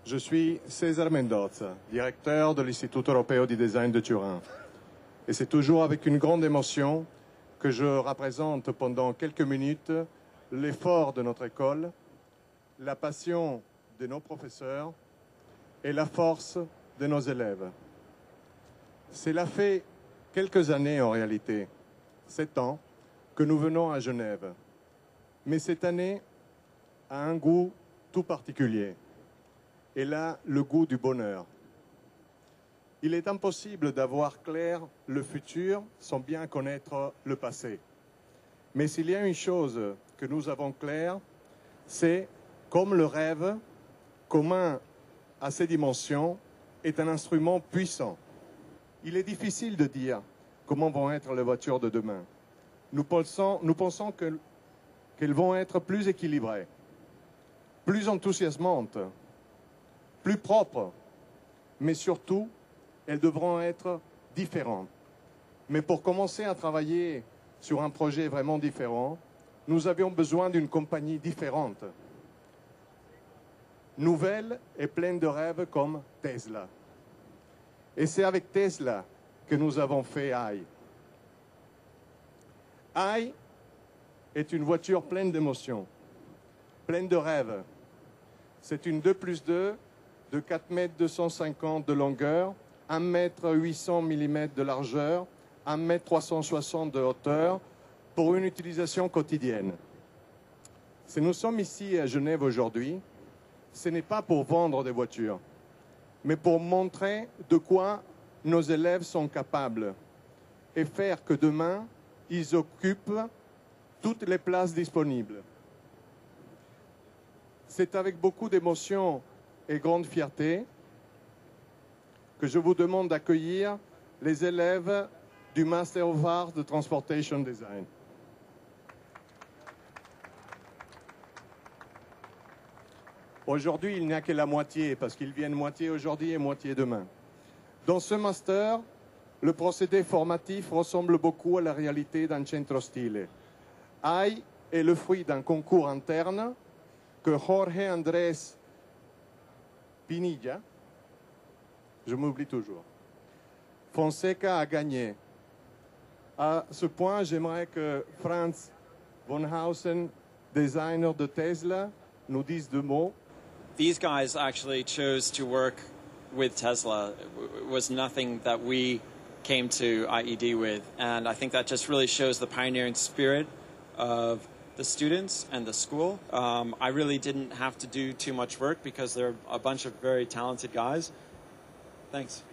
Je suis César Mendoza, directeur de l'Istituto Europeo di Design de Turin. Et c'est toujours avec une grande émotion que je représente pendant quelques minutes l'effort de notre école, la passion de nos professeurs et la force de nos élèves. Cela fait quelques années en réalité, 7 ans, que nous venons à Genève. Mais cette année a un goût tout particulier. Et là, le goût du bonheur. Il est impossible d'avoir clair le futur sans bien connaître le passé. Mais s'il y a une chose que nous avons claire, c'est comme le rêve, commun à ces dimensions, est un instrument puissant. Il est difficile de dire comment vont être les voitures de demain. Nous pensons qu'elles vont être plus équilibrées, plus enthousiasmantes, plus propres, mais surtout, elles devront être différentes. Mais pour commencer à travailler sur un projet vraiment différent, nous avions besoin d'une compagnie différente, nouvelle et pleine de rêves comme Tesla. Et c'est avec Tesla que nous avons fait AI. AI est une voiture pleine d'émotions, pleine de rêves. C'est une 2+2 de 4,250 m de longueur, 1,800 mm de largeur, 1,360 m de hauteur pour une utilisation quotidienne. Si nous sommes ici à Genève aujourd'hui, ce n'est pas pour vendre des voitures, mais pour montrer de quoi nos élèves sont capables et faire que demain, ils occupent toutes les places disponibles. C'est avec beaucoup d'émotion et grande fierté que je vous demande d'accueillir les élèves du Master of Arts de Transportation Design. Aujourd'hui, il n'y a que la moitié, parce qu'ils viennent moitié aujourd'hui et moitié demain. Dans ce master, le procédé formatif ressemble beaucoup à la réalité d'un centro stile. AI est le fruit d'un concours interne que Jorge Andrés Pinilla, je m'oublie toujours, Fonseca a gagné. À ce point, j'aimerais que Franz Vonhausen, designer de Tesla, nous dise 2 mots. These guys actually chose to work with Tesla. It was nothing that we came to IED with, and I think that just really shows the pioneering spirit of the students and the school. I really didn't have to do too much work because they're a bunch of very talented guys. Thanks.